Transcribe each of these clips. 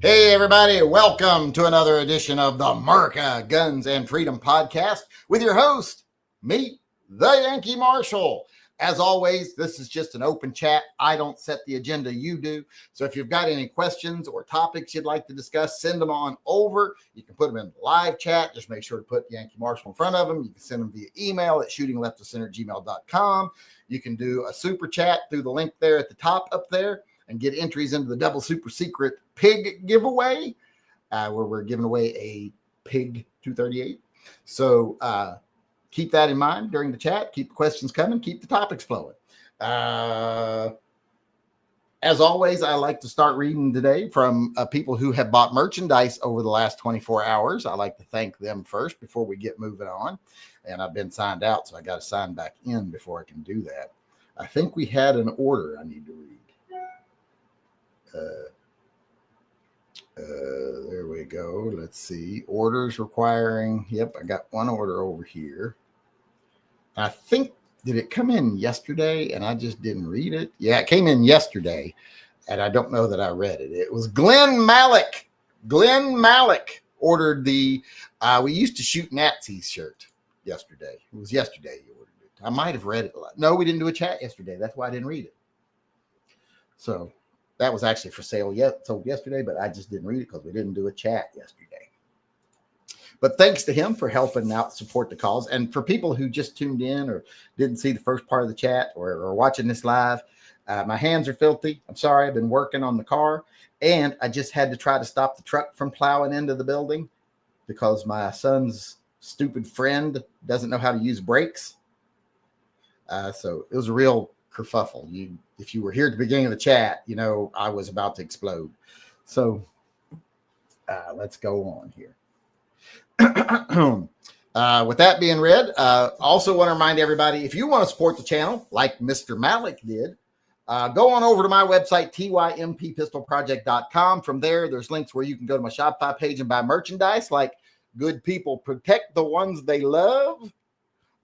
Hey, everybody, welcome to another edition of the America Guns and Freedom podcast with your host, me, the Yankee Marshal. As always, this is just an open chat. I don't set the agenda, you do. So if you've got any questions or topics you'd like to discuss, send them on over. You can put them in the live chat. Just make sure to put Yankee Marshal in front of them. You can send them via email at shootingleftofcenter@gmail.com. You can do a super chat through the link there at the top up there and get entries into the double super secret pig giveaway, where we're giving away a pig 238. So keep that in mind during the chat. Keep the questions coming. Keep the topics flowing. As always, I like to start reading today from people who have bought merchandise over the last 24 hours. I like to thank them first before we get moving on. And I've been signed out, so I got to sign back in before I can do that. I think we had an order I need to read. There we go. Let's see. Orders requiring. Yep, I got one order over here. I think, did it come in yesterday and I just didn't read it? Yeah, it came in yesterday and I don't know that I read it. It was Glenn Malik. Glenn Malik ordered the We Used to Shoot Nazis shirt yesterday. It was yesterday you ordered it. I might have read it. No, we didn't do a chat yesterday. That's why I didn't read it. So that was actually for sale sold yesterday, but I just didn't read it because we didn't do a chat yesterday. But thanks to him for helping out support the cause. And for people who just tuned in or didn't see the first part of the chat or watching this live, my hands are filthy. I'm sorry. I've been working on the car, and I just had to try to stop the truck from plowing into the building because my son's stupid friend doesn't know how to use brakes. So it was a real kerfuffle. If you were here at the beginning of the chat, you know I was about to explode. So let's go on here. With that being read, also want to remind everybody, if you want to support the channel like Mr. Malik did, go on over to my website, TYMPpistolproject.com. From there's links where you can go to my Shopify page and buy merchandise like Good People Protect the Ones They Love.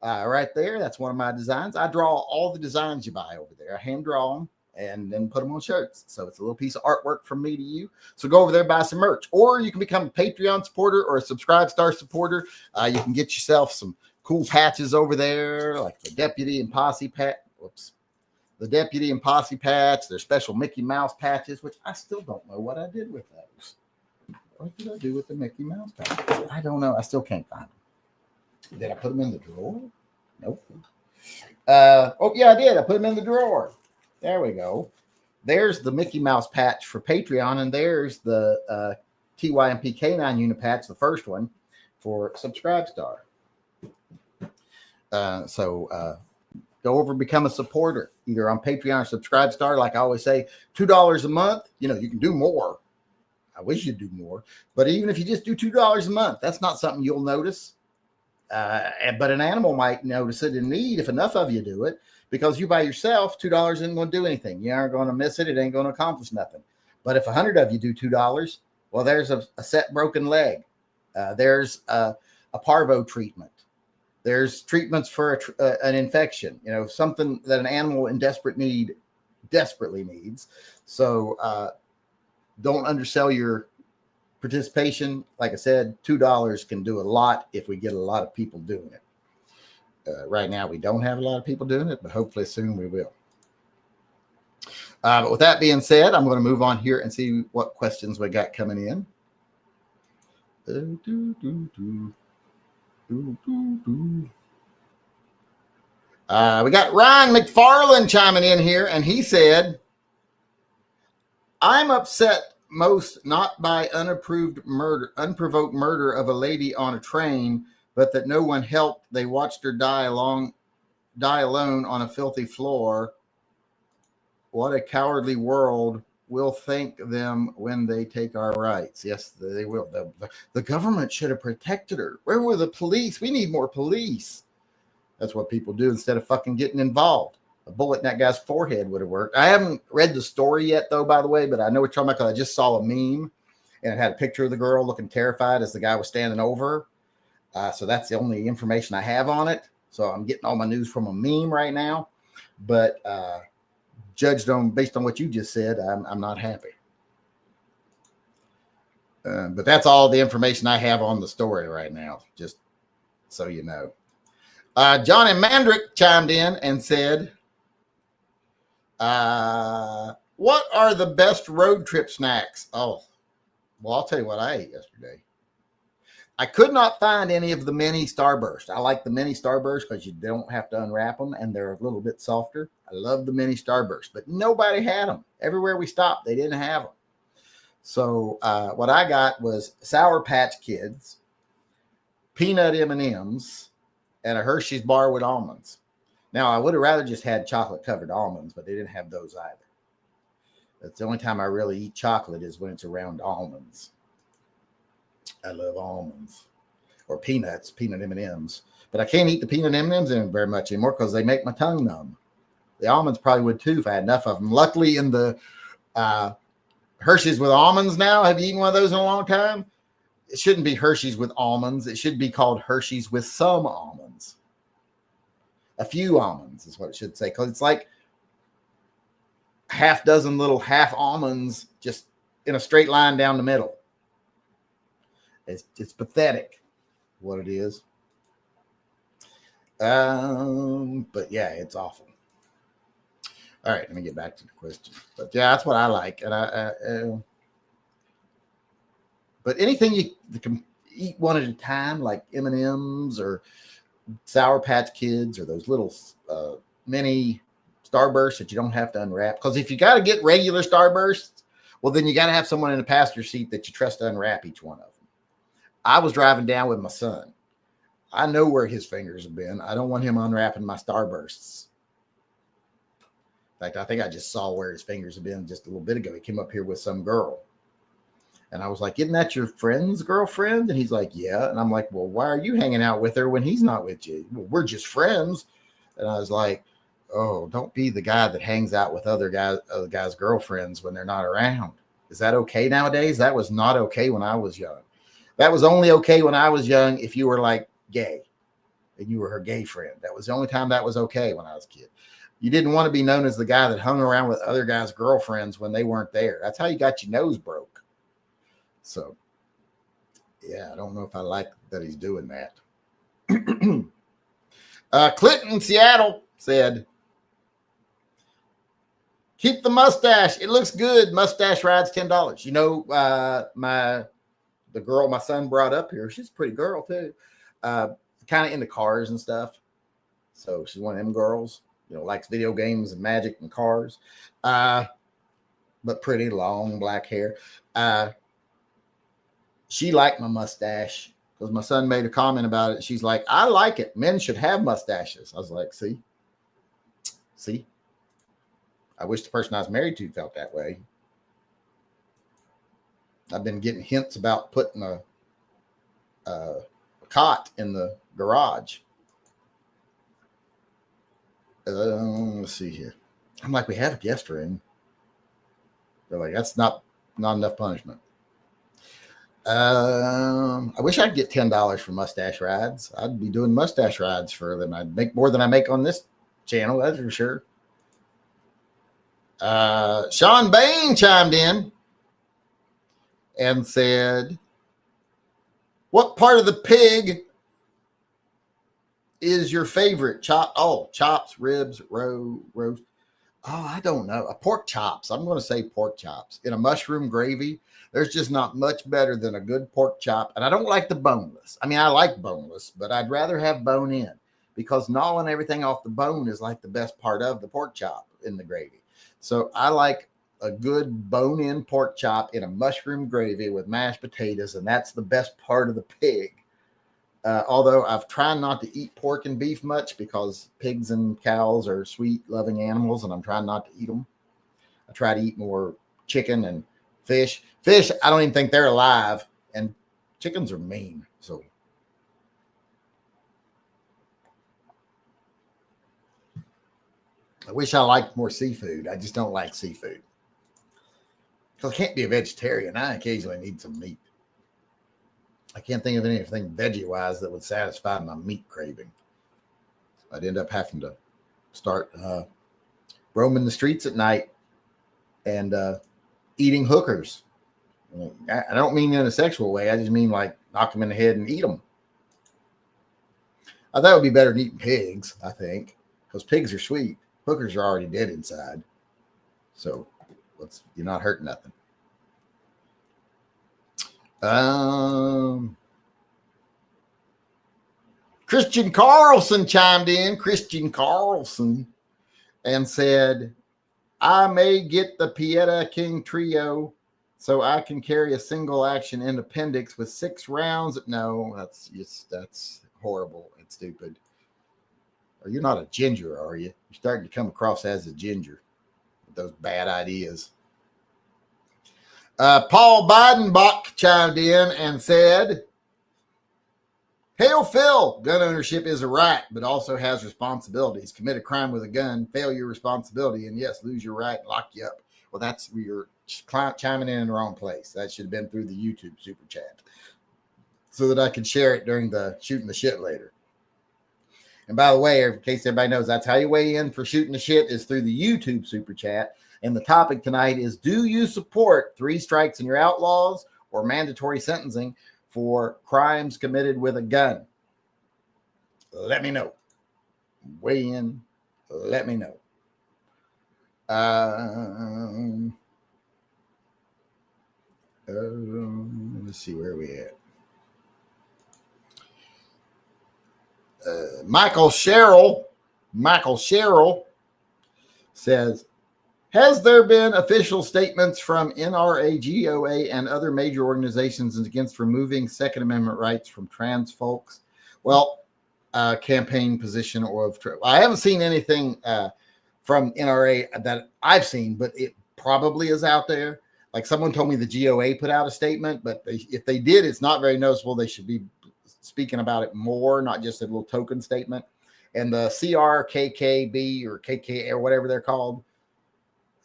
Right there, that's one of my designs. I draw all the designs you buy over there. I hand draw them and then put them on shirts. So it's a little piece of artwork from me to you. So go over there, buy some merch. Or you can become a Patreon supporter or a Subscribe Star supporter. You can get yourself some cool patches over there, like the Deputy and Posse patch. Whoops. The Deputy and Posse patch. There's special Mickey Mouse patches, which I still don't know what I did with those. What did I do with the Mickey Mouse patches? I don't know. I still can't find them. Did I put them in the drawer? Nope. Oh, yeah, I did. I put them in the drawer. There we go. There's the Mickey Mouse patch for Patreon, and there's the TYMP K9 unit patch, the first one, for Subscribe Star. So go over and become a supporter, either on Patreon or Subscribe Star. Like I always say, $2 a month. You know, you can do more. I wish you'd do more. But even if you just do $2 a month, that's not something you'll notice. But an animal might notice it in need if enough of you do it, because you by yourself, $2 isn't going to do anything. You aren't going to miss it. It ain't going to accomplish nothing. But if 100 of you do $2, well, there's a set broken leg. There's a parvo treatment. There's treatments for an infection, you know, something that an animal in desperately needs. So don't undersell your participation. Like I said, $2 can do a lot if we get a lot of people doing it. Right now, we don't have a lot of people doing it, but hopefully soon we will. But with that being said, I'm going to move on here and see what questions we got coming in. We got Ryan McFarland chiming in here, and he said, I'm upset most not by unprovoked murder of a lady on a train, but that no one helped. They watched her die alone on a filthy floor. What a cowardly world. We'll thank them when they take our rights. Yes, they will. The government should have protected her. Where were the police? We need more police. That's what people do instead of fucking getting involved. A bullet in that guy's forehead would have worked. I haven't read the story yet, though, by the way, but I know what you're talking about because I just saw a meme, and it had a picture of the girl looking terrified as the guy was standing over her. So that's the only information I have on it. So I'm getting all my news from a meme right now. But judged on based on what you just said, I'm not happy. But that's all the information I have on the story right now, just so you know. Johnny Mandrick chimed in and said, what are the best road trip snacks? Oh, well, I'll tell you what I ate yesterday. I could not find any of the mini Starburst. I like the mini Starburst because you don't have to unwrap them and they're a little bit softer. I love the mini Starburst, but nobody had them. Everywhere we stopped, they didn't have them. So what I got was Sour Patch Kids, peanut M&Ms, and a Hershey's bar with almonds. Now, I would have rather just had chocolate-covered almonds, but they didn't have those either. That's the only time I really eat chocolate is when it's around almonds. I love almonds or peanuts, peanut M&Ms. But I can't eat the peanut M&Ms very much anymore because they make my tongue numb. The almonds probably would too if I had enough of them. Luckily, in the Hershey's with almonds now, have you eaten one of those in a long time? It shouldn't be Hershey's with almonds. It should be called Hershey's with some almonds. A few almonds is what it should say, because it's like half dozen little half almonds just in a straight line down the middle. It's pathetic what it is. But yeah, it's awful. All right, let me get back to the question. But yeah, that's what I like. And but anything you can eat one at a time, like M&Ms or Sour Patch Kids or those little mini Starbursts that you don't have to unwrap. Because if you got to get regular Starbursts, well, then you got to have someone in the passenger seat that you trust to unwrap each one of them. I was driving down with my son. I know where his fingers have been. I don't want him unwrapping my Starbursts. In fact, I think I just saw where his fingers have been just a little bit ago. He came up here with some girl. And I was like, isn't that your friend's girlfriend? And he's like, yeah. And I'm like, well, why are you hanging out with her when he's not with you? Well, we're just friends. And I was like, oh, don't be the guy that hangs out with other guys' girlfriends when they're not around. Is that okay nowadays? That was not okay when I was young. That was only okay when I was young if you were like gay and you were her gay friend. That was the only time that was okay when I was a kid. You didn't want to be known as the guy that hung around with other guys' girlfriends when they weren't there. That's how you got your nose broke. So, yeah, I don't know if I like that he's doing that. Clinton, Seattle said, keep the mustache. It looks good. Mustache rides $10. You know, the girl my son brought up here, she's a pretty girl too. Kind of into cars and stuff. So she's one of them girls, you know, likes video games and magic and cars. But pretty long black hair. She liked my mustache because my son made a comment about it. She's like, I like it. Men should have mustaches. I was like, see. I wish the person I was married to felt that way. I've been getting hints about putting a cot in the garage. Let's see here. I'm like, we have a guest room. They're like, that's not enough punishment. I wish I could get $10 for mustache rides. I'd be doing mustache rides for them. I'd make more than I make on this channel, that's for sure. Sean Bain chimed in and said, what part of the pig is your favorite? Chops, ribs, roast. Oh, I don't know. Pork chops. I'm going to say pork chops in a mushroom gravy. There's just not much better than a good pork chop. And I don't like the boneless. I mean, I like boneless, but I'd rather have bone in because gnawing everything off the bone is like the best part of the pork chop in the gravy. So I like a good bone-in pork chop in a mushroom gravy with mashed potatoes, and that's the best part of the pig. Although I've tried not to eat pork and beef much because pigs and cows are sweet, loving animals, and I'm trying not to eat them. I try to eat more chicken and fish. Fish, I don't even think they're alive, and chickens are mean. So I wish I liked more seafood. I just don't like seafood. Because I can't be a vegetarian. I occasionally need some meat. I can't think of anything veggie-wise that would satisfy my meat craving. I'd end up having to start roaming the streets at night and eating hookers I don't mean in a sexual way. I just mean like knock them in the head and eat them. I thought it would be better than eating pigs, I think, because pigs are sweet. Hookers are already dead inside. So you're not hurting nothing. Christian Carlson chimed in, and said, I may get the Pieta King trio so I can carry a single action in appendix with 6 rounds. No, that's horrible and stupid. Or you're not a ginger, are you? You're starting to come across as a ginger with those bad ideas. Paul Bidenbach chimed in and said, Hail Phil, gun ownership is a right, but also has responsibilities. Commit a crime with a gun, fail your responsibility, and yes, lose your right and lock you up. Well, that's where you're chiming in the wrong place. That should have been through the YouTube super chat so that I could share it during the shooting the shit later. And by the way, in case everybody knows, that's how you weigh in for shooting the shit is through the YouTube super chat. And the topic tonight is, do you support 3 strikes and you're outlaws or mandatory sentencing for crimes committed with a gun? Let me know. Weigh in. Let me know. Let's see where we at. Michael Sherrill says, has there been official statements from NRA, GOA, and other major organizations against removing Second Amendment rights from trans folks? Well, campaign position I haven't seen anything from NRA that I've seen, but it probably is out there. Like someone told me the GOA put out a statement, but if they did, it's not very noticeable. They should be speaking about it more, not just a little token statement. And the CRKKB or KK or whatever they're called,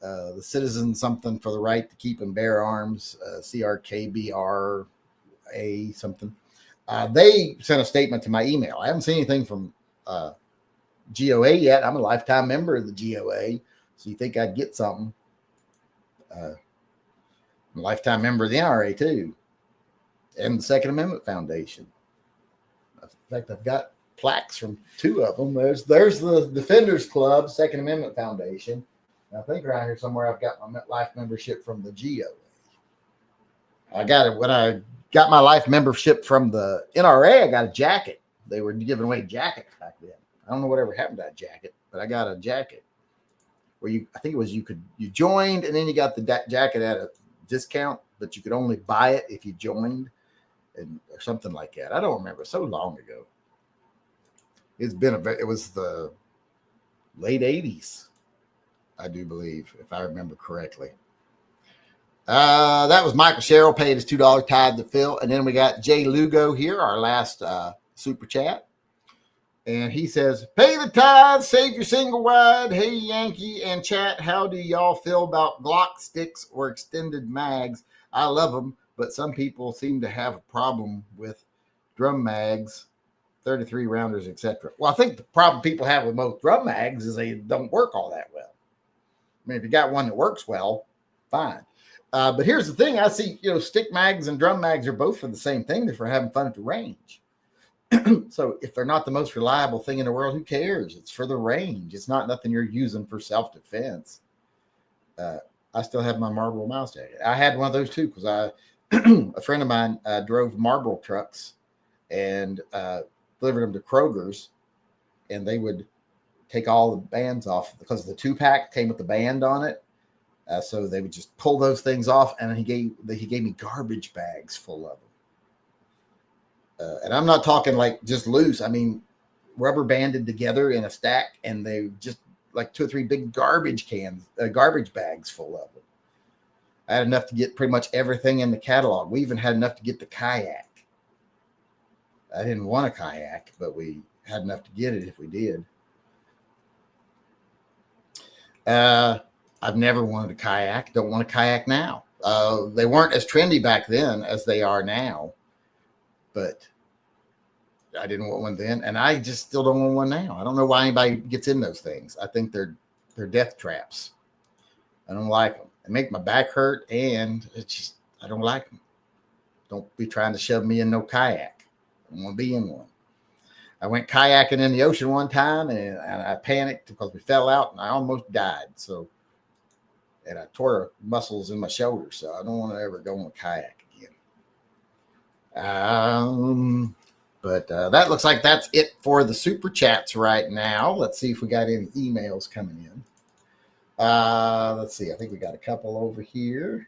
the Citizen something for the right to keep and bear arms, CRKBRA something. They sent a statement to my email. I haven't seen anything from GOA yet. I'm a lifetime member of the GOA, so you think I'd get something. I'm a lifetime member of the NRA too, and the Second Amendment Foundation. In fact, I've got plaques from 2 of them. There's the Defenders Club, Second Amendment Foundation. I think around here somewhere I've got my life membership from the GOA. I got it when I got my life membership from the NRA. I got a jacket. They were giving away jackets back then. I don't know whatever happened to that jacket, but I got a jacket where you joined and then you got the jacket at a discount, but you could only buy it if you joined or something like that. I don't remember. So long ago. It was the late 80s. I do believe, if I remember correctly. That was Michael Sherrill paid his $2 tithe to Phil. And then we got Jay Lugo here, our last super chat. And he says, pay the tithe, save your single wide. Hey, Yankee and chat, how do y'all feel about Glock sticks or extended mags? I love them, but some people seem to have a problem with drum mags, 33 rounders, etc. Well, I think the problem people have with most drum mags is they don't work all that well. I mean, if you got one that works well, fine. But here's the thing. I see, stick mags and drum mags are both for the same thing. They're for having fun at the range. So if they're not the most reliable thing in the world, who cares? It's for the range. It's not nothing you're using for self-defense. I still have my Marlboro mouse jacket. I had one of those too because a friend of mine drove Marlboro trucks and delivered them to Kroger's, and they would take all the bands off because the 2-pack came with the band on it. So they would just pull those things off, and he gave me garbage bags full of them. And I'm not talking like just loose. I mean, rubber banded together in a stack, and they just like 2 or 3 big garbage bags full of them. I had enough to get pretty much everything in the catalog. We even had enough to get the kayak. I didn't want a kayak, but we had enough to get it if we did. I've never wanted a kayak. Don't want a kayak now. They weren't as trendy back then as they are now, but I didn't want one then, and I just still don't want one now. I don't know why anybody gets in those things. I think they're death traps. I don't like them. They make my back hurt, and it's just I don't like them. Don't be trying to shove me in no kayak. I don't want to be in one. I went kayaking in the ocean one time and I panicked because we fell out and I almost died. So, and I tore muscles in my shoulder. So I don't want to ever go on a kayak again. But that looks like that's it for the super chats right now. Let's see if we got any emails coming in. Let's see. I think we got a couple over here.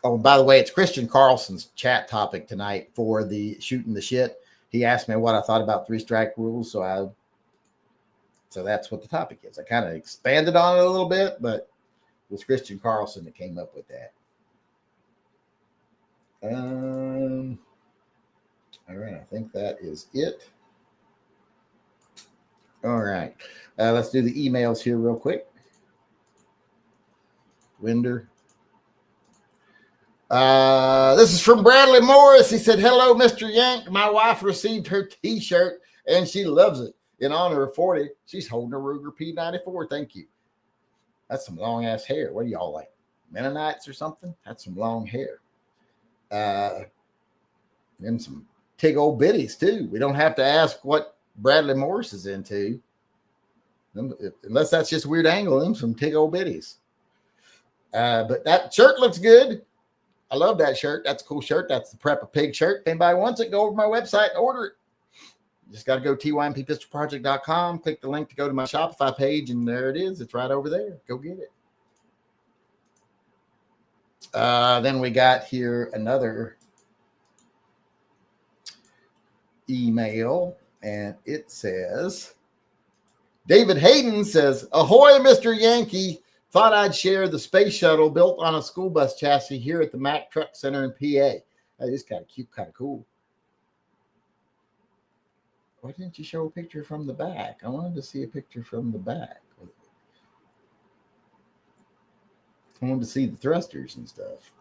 Oh, by the way, it's Christian Carlson's chat topic tonight for the shooting the shit. He asked me what I thought about 3-strike rules, so that's what the topic is. I kind of expanded on it a little bit, but it was Christian Carlson that came up with that. All right, I think that is it. All right, let's do the emails here real quick. Winder. This is from Bradley Morris. He said, "Hello, Mr. Yank. My wife received her T-shirt and she loves it. In honor of 40, she's holding a Ruger P94. Thank you." That's some long ass hair. What are y'all like, Mennonites or something? That's some long hair. And some tig old bitties too. We don't have to ask what Bradley Morris is into, unless that's just weird angling. Some tig old bitties. But that shirt looks good. I love that shirt. That's a cool shirt. That's the Prep a Pig shirt. If anybody wants it, go over to my website and order it. You just got to go to TYMPPistolProject.com, click the link to go to my Shopify page, and there it is. It's right over there. Go get it. Then we got here another email, and it says, David Hayden says, "Ahoy, Mr. Yankee. Thought I'd share the space shuttle built on a school bus chassis here at the Mack Truck Center in PA." That is kind of cute, kind of cool. Why didn't you show a picture from the back? I wanted to see a picture from the back. I wanted to see the thrusters and stuff.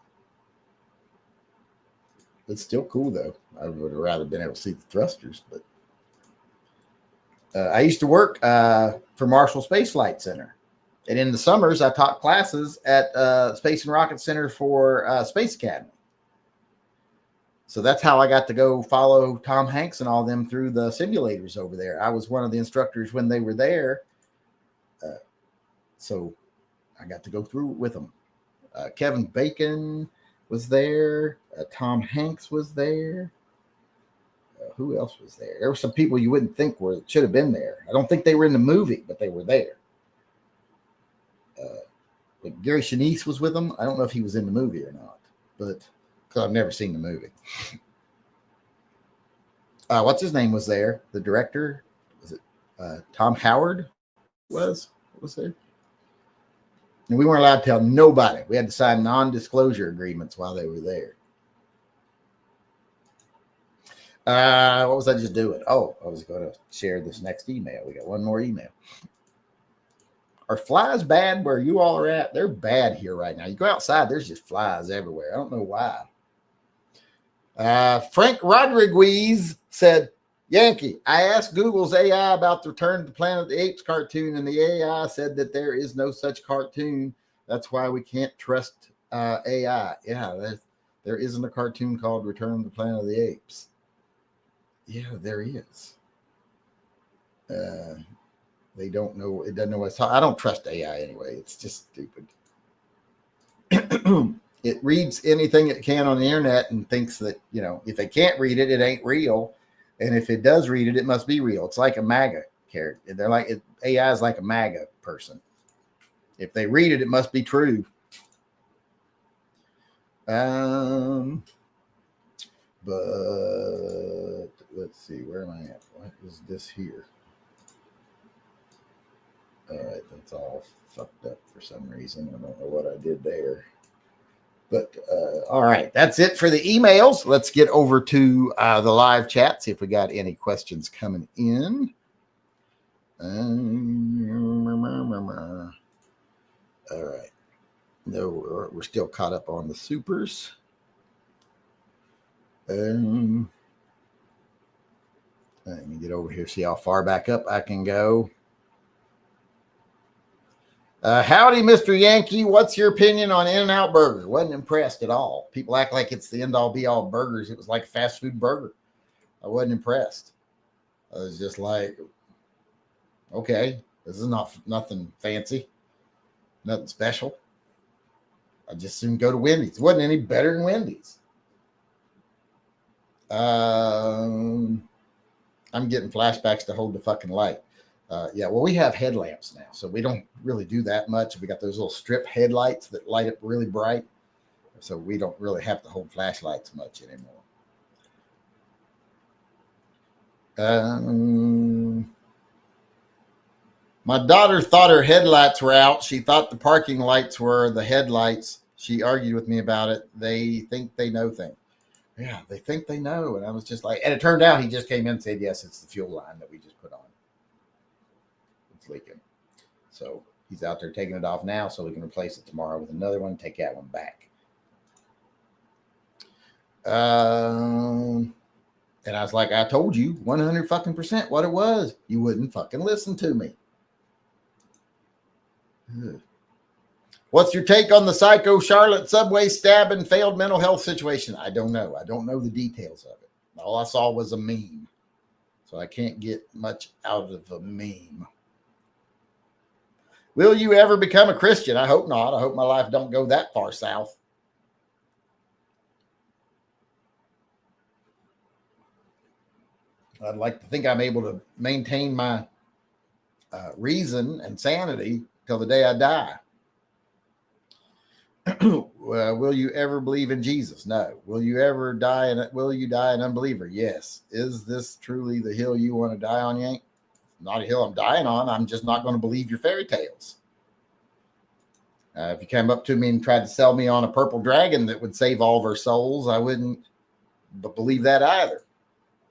It's still cool, though. I would have rather been able to see the thrusters, but I used to work for Marshall Space Flight Center. And in the summers, I taught classes at Space and Rocket Center for Space Academy. So that's how I got to go follow Tom Hanks and all them through the simulators over there. I was one of the instructors when they were there. So I got to go through with them. Kevin Bacon was there. Tom Hanks was there. Who else was there? There were some people you wouldn't think should have been there. I don't think they were in the movie, but they were there. But Gary Sinise was with them. I don't know if he was in the movie or not, but because I've never seen the movie. What's his name was there? The director, was it Tom Howard? Was there? And we weren't allowed to tell nobody. We had to sign non-disclosure agreements while they were there. What was I just doing? Oh, I was going to share this next email. We got one more email. Are flies bad where you all are at? They're bad here right now. You go outside, there's just flies everywhere. I don't know why. Frank Rodriguez said, "Yankee, I asked Google's AI about the Return to the Planet of the Apes cartoon, and the AI said that there is no such cartoon. That's why we can't trust AI. Yeah, there isn't a cartoon called Return to the Planet of the Apes. Yeah, there is. They don't know. It doesn't know what's talking. I don't trust AI anyway. It's just stupid. It reads anything it can on the internet and thinks that, if they can't read it, it ain't real. And if it does read it, it must be real. It's like a MAGA character. They're like, AI is like a MAGA person. If they read it, it must be true. But let's see, where am I at? What is this here? All right, that's all fucked up for some reason. I don't know what I did there. But all right, that's it for the emails. Let's get over to the live chat, see if we got any questions coming in. All right. No, we're still caught up on the supers. Let me get over here, see how far back up I can go. Howdy, Mr. Yankee. What's your opinion on In-N-Out Burger? Wasn't impressed at all. People act like it's the end-all be-all burgers. It was like a fast food burger. I wasn't impressed. I was just like, okay, this is nothing fancy, nothing special. I just soon go to Wendy's. It wasn't any better than Wendy's. I'm getting flashbacks to Hold the Fucking Light. Yeah, well, we have headlamps now, so we don't really do that much. We got those little strip headlights that light up really bright, so we don't really have to hold flashlights much anymore. My daughter thought her headlights were out. She thought the parking lights were the headlights. She argued with me about it. They think they know things. Yeah, they think they know. And I was just like, and it turned out he just came in and said, yes, it's the fuel line that we just put on. It's leaking. So he's out there taking it off now so we can replace it tomorrow with another one, take that one back. And I was like, I told you 100 fucking % what it was. You wouldn't fucking listen to me. What's your take on the psycho Charlotte subway stab and failed mental health situation? I don't know. I don't know the details of it. All I saw was a meme. So I can't get much out of a meme. Will you ever become a Christian? I hope not. I hope my life don't go that far south. I'd like to think I'm able to maintain my reason and sanity till the day I die. Will you ever believe in Jesus? No. Will you ever die? And will you die an unbeliever? Yes. Is this truly the hill you want to die on, Yank? Not a hill I'm dying on. I'm just not going to believe your fairy tales. If you came up to me and tried to sell me on a purple dragon that would save all of our souls, I wouldn't believe that either.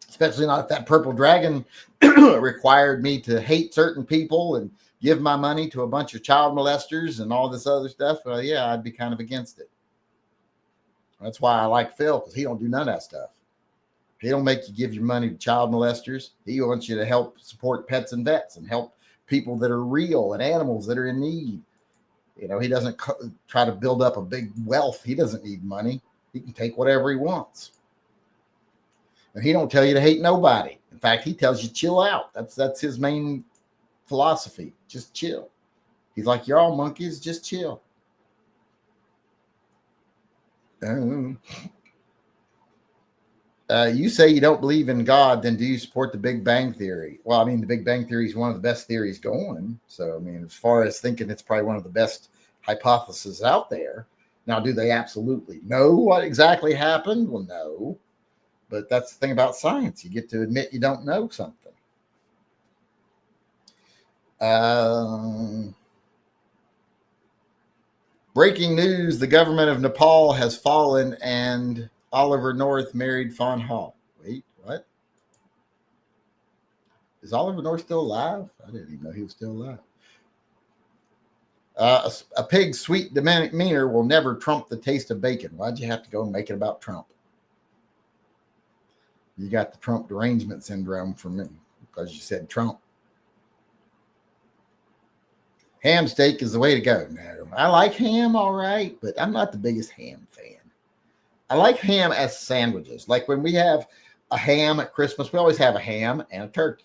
Especially not if that purple dragon required me to hate certain people and give my money to a bunch of child molesters and all this other stuff. Well, yeah, I'd be kind of against it. That's why I like Phil, because he don't do none of that stuff. He don't make you give your money to child molesters. He wants you to help support pets and vets and help people that are real and animals that are in need. You know, he doesn't try to build up a big wealth. He doesn't need money. He can take whatever he wants. And he don't tell you to hate nobody. In fact, he tells you chill out. That's his main philosophy. Just chill. He's like, you're all monkeys, just chill. You say you don't believe in God, then do you support the Big Bang Theory? Well, I mean, the Big Bang Theory is one of the best theories going. So, I mean, as far as thinking it's probably one of the best hypotheses out there. Now, do they absolutely know what exactly happened? Well, no. But that's the thing about science. You get to admit you don't know something. Breaking news, the government of Nepal has fallen and Oliver North married Fawn Hall. Wait, what? Is Oliver North still alive? I didn't even know he was still alive. A pig's sweet demeanor will never trump the taste of bacon. Why'd you have to go and make it about Trump? You got the Trump derangement syndrome from me because you said Trump. Ham steak is the way to go. No, I like ham, all right, but I'm not the biggest ham fan. I like ham as sandwiches. Like when we have a ham at Christmas, we always have a ham and a turkey.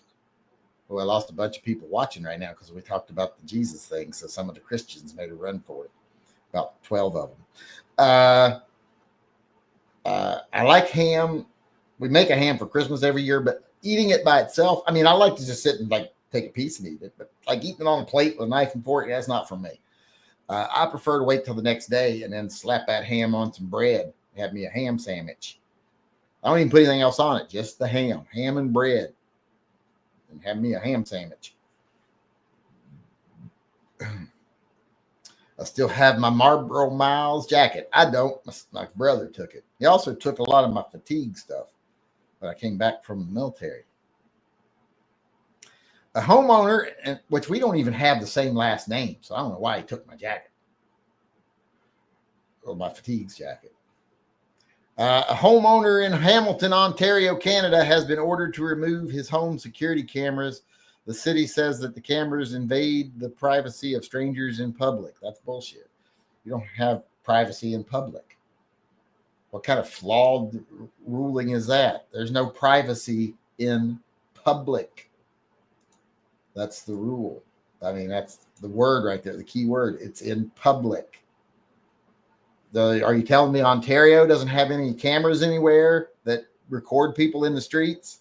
Well, I lost a bunch of people watching right now because we talked about the Jesus thing, so some of the Christians made a run for it. About 12 of them. I like ham. We make a ham for Christmas every year, but eating it by itself, I mean, I like to just sit and like take a piece and eat it, but like eating it on a plate with a knife and fork, that's not for me. I prefer to wait till the next day and then slap that ham on some bread, have me a ham sandwich. I don't even put anything else on it, just the ham and bread, and have me a ham sandwich. I still have my Marlboro Miles jacket. I don't. My brother took it. He also took a lot of my fatigue stuff when I came back from the military. A homeowner, which we don't even have the same last name, so I don't know why he took my jacket. Or my fatigues jacket. A homeowner in Hamilton, Ontario, Canada has been ordered to remove his home security cameras The city says that the cameras invade the privacy of strangers in public. That's bullshit. You don't have privacy in public. What kind of flawed ruling is that? There's no privacy in public. That's the rule. I mean, that's the word right there, the key word. It's in public. Are you telling me Ontario doesn't have any cameras anywhere that record people in the streets?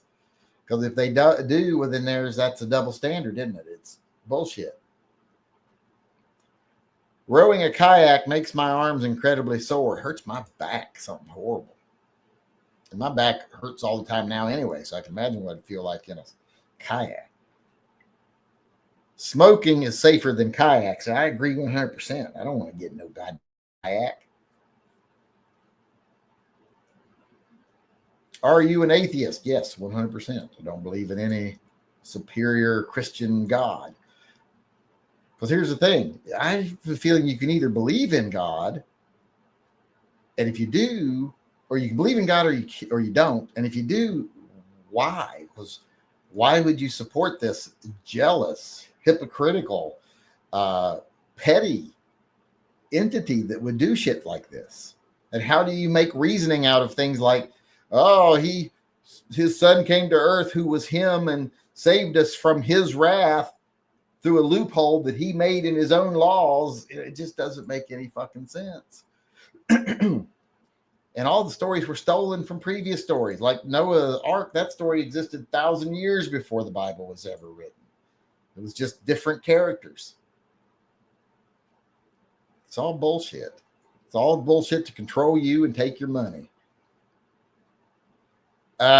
Because if they do, well, then that's a double standard, isn't it? It's bullshit. Rowing a kayak makes my arms incredibly sore. It hurts my back, something horrible. And my back hurts all the time now anyway, so I can imagine what it'd feel like in a kayak. Smoking is safer than kayaks. I agree 100%. I don't want to get no goddamn kayak. Are you an atheist? Yes, 100%. I don't believe in any superior Christian God. Because here's the thing. I have a feeling you can either believe in God, and if you do, or you can believe in God or you don't. And if you do, why? Because why would you support this jealous, hypocritical, petty entity that would do shit like this? And how do you make reasoning out of things like, oh, his son came to earth who was him and saved us from his wrath through a loophole that he made in his own laws? It just doesn't make any fucking sense. And all the stories were stolen from previous stories. Like Noah's Ark, that story existed 1,000 years before the Bible was ever written. It was just different characters. It's all bullshit. It's all bullshit to control you and take your money.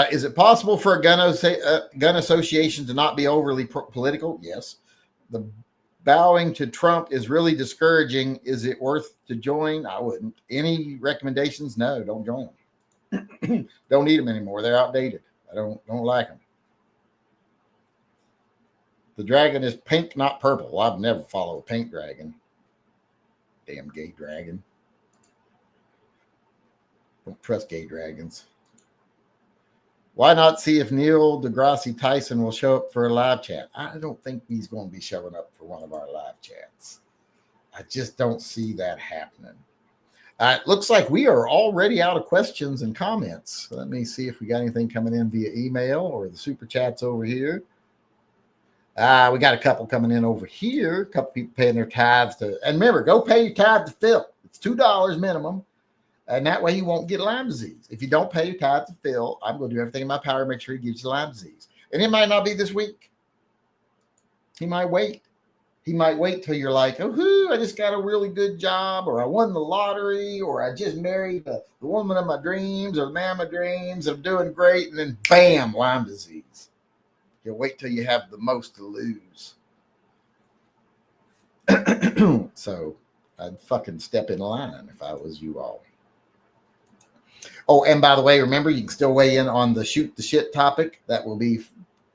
Is it possible for a gun association to not be overly political? Yes. The bowing to Trump is really discouraging. Is it worth to join? I wouldn't. Any recommendations? No, don't join them. Don't need them anymore. They're outdated. I don't like them. The dragon is pink, not purple. Well, I've never followed a pink dragon. Damn gay dragon. Don't trust gay dragons. Why not see if Neil deGrasse Tyson will show up for a live chat? I don't think he's going to be showing up for one of our live chats. I just don't see that happening. It looks like we are already out of questions and comments. Let me see if we got anything coming in via email or the super chats over here. We got a couple coming in over here. A couple people paying their tithes to, and remember, go pay your tithe to Phil. It's $2 minimum. And that way you won't get Lyme disease. If you don't pay your tithe to Phil, I'm going to do everything in my power to make sure he gives you Lyme disease. And it might not be this week. He might wait. He might wait till you're like, oh, I just got a really good job, or I won the lottery, or I just married the woman of my dreams, or the man of my dreams. I'm doing great. And then bam, Lyme disease. He'll wait till you have the most to lose. So I'd fucking step in line if I was you all. Oh, and by the way, remember, you can still weigh in on the shoot the shit topic. We'll be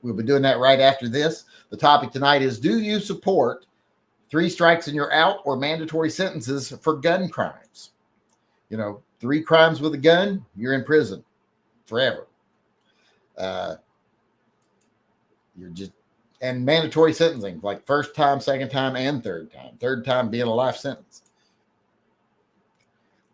doing that right after this. The topic tonight is, do you support 3 strikes and you're out or mandatory sentences for gun crimes? 3 crimes with a gun, you're in prison forever. And mandatory sentencing, like first time, second time, and third time. Third time being a life sentence.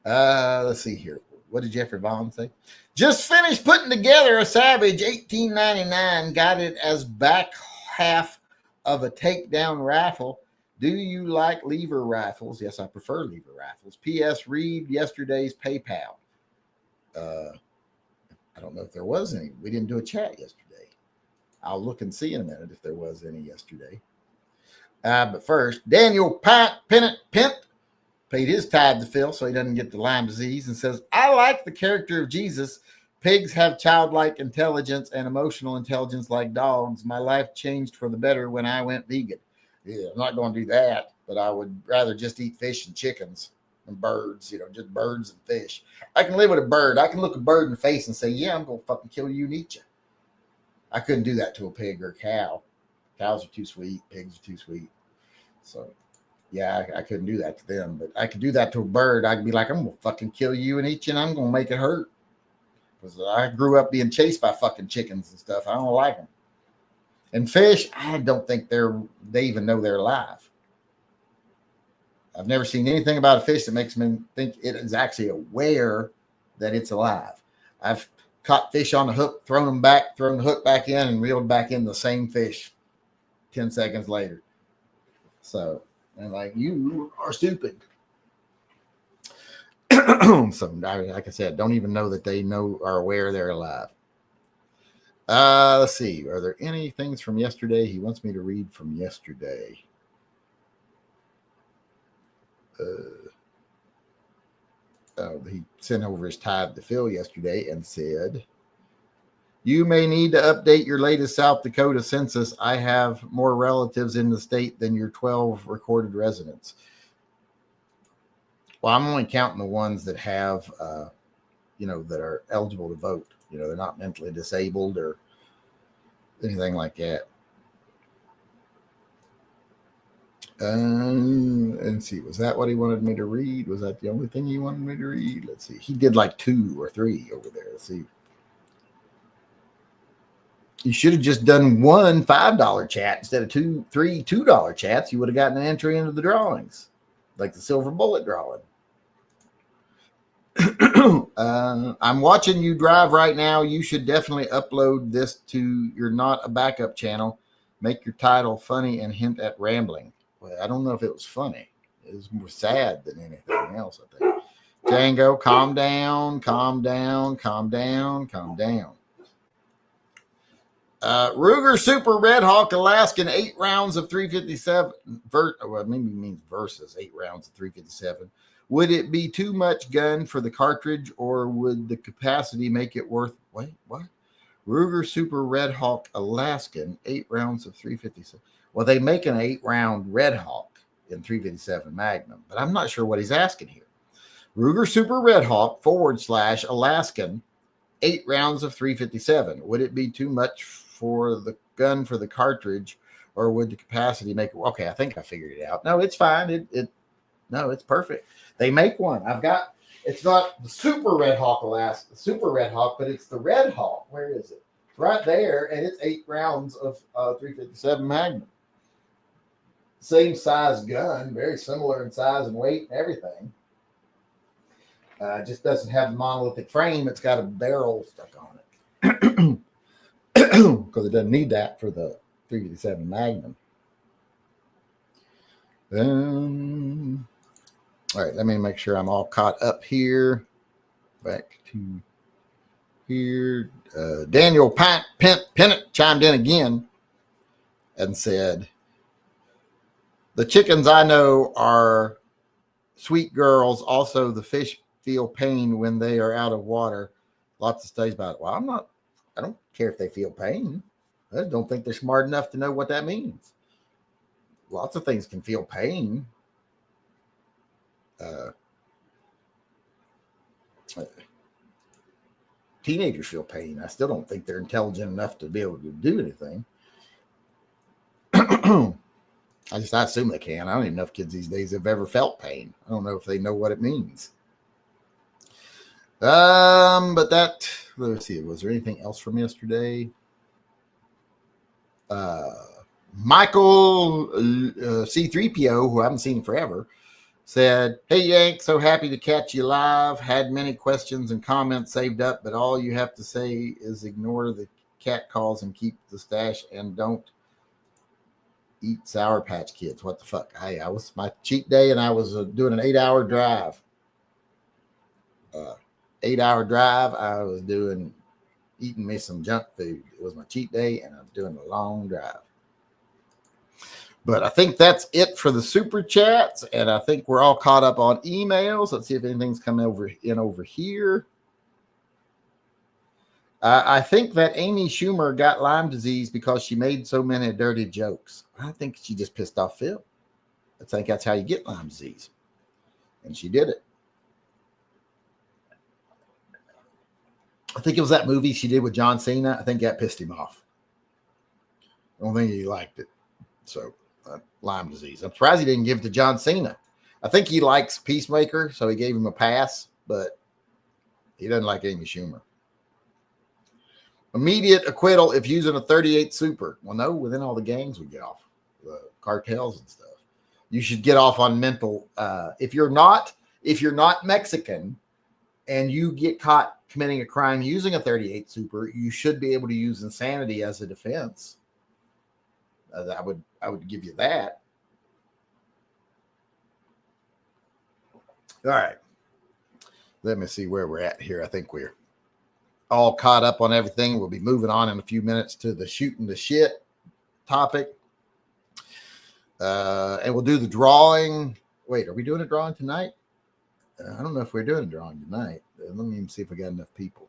Let's see here. What did Jeffrey Vaughn say? Just finished putting together a Savage 1899. Got it as back half of a takedown rifle. Do you like lever rifles? Yes, I prefer lever rifles. P.S. Read yesterday's PayPal. I don't know if there was any. We didn't do a chat yesterday. I'll look and see in a minute if there was any yesterday. But first, Daniel Pennant paid his tithe to Phil so he doesn't get the Lyme disease, and says, I like the character of Jesus. Pigs have childlike intelligence and emotional intelligence like dogs. My life changed for the better when I went vegan. Yeah, I'm not going to do that, but I would rather just eat fish and chickens and birds, just birds and fish. I can live with a bird. I can look a bird in the face and say, yeah, I'm going to fucking kill you and eat you. I couldn't do that to a pig or a cow. Cows are too sweet. Pigs are too sweet. So yeah, I couldn't do that to them, but I could do that to a bird. I'd be like, I'm going to fucking kill you and eat you, and I'm going to make it hurt. Because I grew up being chased by fucking chickens and stuff. I don't like them. And fish, I don't think they even know they're alive. I've never seen anything about a fish that makes me think it is actually aware that it's alive. I've caught fish on the hook, thrown them back, thrown the hook back in, and reeled back in the same fish 10 seconds later. So, and like, you are stupid. So, like I said, don't even know that they are aware they're alive. Let's see. Are there any things from yesterday he wants me to read from yesterday? He sent over his tithe to Phil yesterday and said, you may need to update your latest South Dakota census. I have more relatives in the state than your 12 recorded residents. Well, I'm only counting the ones that have, that are eligible to vote. They're not mentally disabled or anything like that. And see, was that what he wanted me to read? Was that the only thing he wanted me to read? Let's see. He did like 2 or 3 over there. Let's see. You should have just done one $5 chat instead of 3 $2 chats. You would have gotten an entry into the drawings, like the silver bullet drawing. I'm watching you drive right now. You should definitely upload this to your Not a Backup channel. Make your title funny and hint at rambling. Well, I don't know if it was funny. It was more sad than anything else, I think. Django, calm down, calm down, calm down, calm down. Ruger Super Red Hawk Alaskan, 8 rounds of 357. Well, maybe it means versus 8 rounds of 357. Would it be too much gun for the cartridge, or would the capacity make it worth? Wait, what? Ruger Super Red Hawk Alaskan, 8 rounds of 357. Well, they make an 8-round Red Hawk in 357 Magnum, but I'm not sure what he's asking here. Ruger Super Red Hawk / Alaskan, 8 rounds of 357. Would it be too much for the gun for the cartridge, or would the capacity make it? Okay, I think I figured it out. No, it's fine. No, it's perfect. They make one. It's not the Super Red Hawk Alaska, the Super Red Hawk, but it's the Red Hawk. Where is it? It's right there, and it's 8 rounds of 357 Magnum. Same size gun, very similar in size and weight and everything. Just doesn't have the monolithic frame. It's got a barrel stuck on it because it doesn't need that for the 357 Magnum. All right, let me make sure I'm all caught up here. Back to here. Daniel Pennant chimed in again and said, the chickens I know are sweet girls. Also, the fish feel pain when they are out of water. Lots of studies about it. Well, I don't care if they feel pain. I don't think they're smart enough to know what that means. Lots of things can feel pain. Teenagers feel pain. I still don't think they're intelligent enough to be able to do anything. I assume they can. I don't even know if kids these days have ever felt pain. I don't know if they know what it means. But let's see. Was there anything else from yesterday? Michael C3PO, who I haven't seen forever, said, hey, Yank, so happy to catch you live. Had many questions and comments saved up, but all you have to say is ignore the cat calls and keep the stash and don't eat Sour Patch Kids. What the fuck? I was my cheat day, and I was doing an 8-hour drive. 8-hour drive. I was eating me some junk food. It was my cheat day, and I'm doing a long drive. But I think that's it for the super chats, and I think we're all caught up on emails. Let's see if anything's coming over here. I think that Amy Schumer got Lyme disease because she made so many dirty jokes. I think she just pissed off Phil. I think that's how you get Lyme disease. And she did it. I think it was that movie she did with John Cena. I think that pissed him off. I don't think he liked it. So, Lyme disease. I'm surprised he didn't give it to John Cena. I think he likes Peacemaker, so he gave him a pass, but he doesn't like Amy Schumer. Immediate acquittal if using a 38 super. Well, no, within all the gangs we get off, the cartels and stuff. You should get off on mental. If you're not Mexican and you get caught committing a crime using a 38 super, you should be able to use insanity as a defense. I would give you that. All right. Let me see where we're at here. I think we're all caught up on everything. We'll be moving on in a few minutes to the shooting the shit topic. And we'll do the drawing. Wait, are we doing a drawing tonight? I don't know if we're doing a drawing tonight. Let me even see if we got enough people.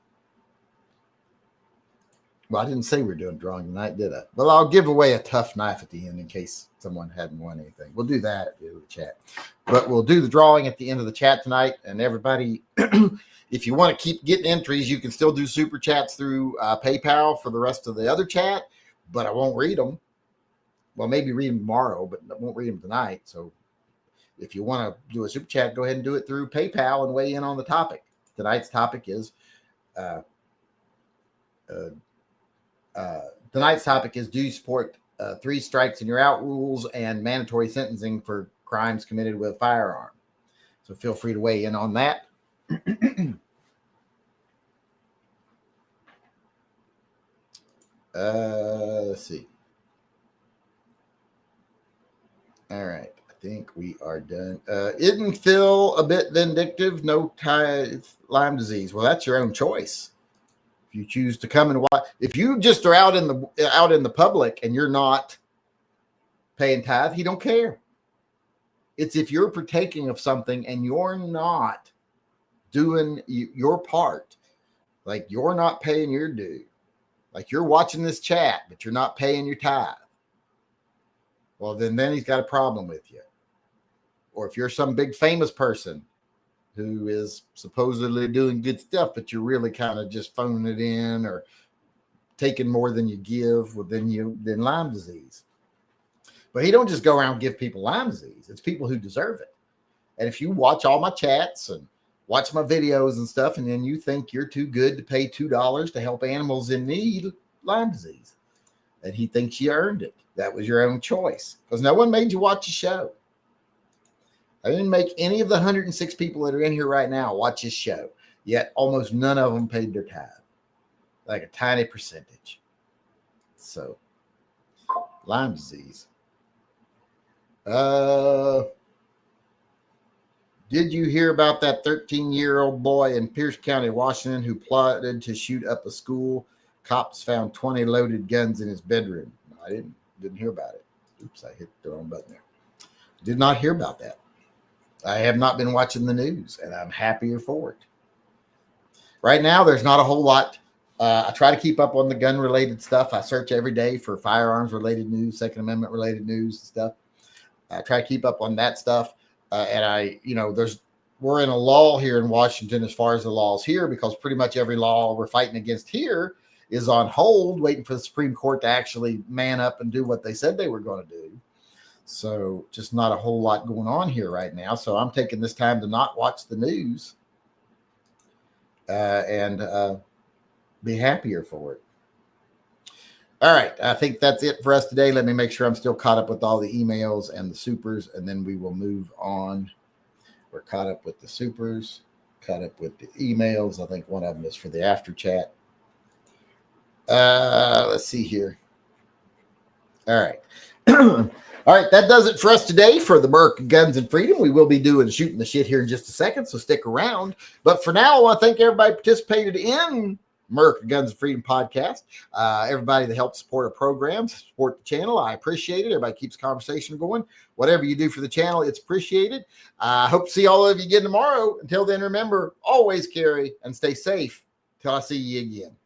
Well, I didn't say we were doing a drawing tonight, did I? Well, I'll give away a tough knife at the end in case someone hadn't won anything. We'll do that in the chat. But we'll do the drawing at the end of the chat tonight. And everybody, if you want to keep getting entries, you can still do super chats through PayPal for the rest of the other chat, but I won't read them. Well, maybe read them tomorrow, but I won't read them tonight. So if you want to do a super chat, go ahead and do it through PayPal and weigh in on the topic. Tonight's topic is do you support 3 strikes and you're out rules and mandatory sentencing for crimes committed with a firearm? So feel free to weigh in on that. Let's see. All right. I think we are done. Isn't Phil a bit vindictive? No Lyme disease. Well, that's your own choice. If you choose to come and watch, if you just are out in the public and you're not paying tithe, he don't care. It's if you're partaking of something and you're not doing your part, like you're not paying your due, like you're watching this chat, but you're not paying your tithe. Well, then he's got a problem with you. Or if you're some big famous person who is supposedly doing good stuff, but you're really kind of just phoning it in or taking more than you give, well, then Lyme disease. But he don't just go around and give people Lyme disease. It's people who deserve it. And if you watch all my chats and watch my videos and stuff, and then you think you're too good to pay $2 to help animals in need, Lyme disease, and he thinks you earned it. That was your own choice because no one made you watch the show. I didn't make any of the 106 people that are in here right now watch this show, yet almost none of them paid their tithe, like a tiny percentage. So, Lyme disease. Did you hear about that 13-year-old boy in Pierce County, Washington, who plotted to shoot up a school? Cops found 20 loaded guns in his bedroom. No, I didn't hear about it. Oops, I hit the wrong button there. Did not hear about that. I have not been watching the news, and I'm happier for it. Right now, there's not a whole lot. I try to keep up on the gun-related stuff. I search every day for firearms-related news, Second Amendment-related news and stuff. I try to keep up on that stuff. And we're in a lull here in Washington as far as the laws here, because pretty much every law we're fighting against here is on hold, waiting for the Supreme Court to actually man up and do what they said they were going to do. So just not a whole lot going on here right now. So I'm taking this time to not watch the news and be happier for it. All right. I think that's it for us today. Let me make sure I'm still caught up with all the emails and the supers, and then we will move on. We're caught up with the supers, caught up with the emails. I think one of them is for the after chat. Let's see here. All right. All right, that does it for us today for the Merc Guns and Freedom. We will be doing shooting the shit here in just a second, so stick around. But for now, I want to thank everybody who participated in Merc Guns and Freedom podcast. Everybody that helped support our programs, support the channel, I appreciate it. Everybody keeps the conversation going. Whatever you do for the channel, it's appreciated. I hope to see all of you again tomorrow. Until then, remember, always carry and stay safe till I see you again.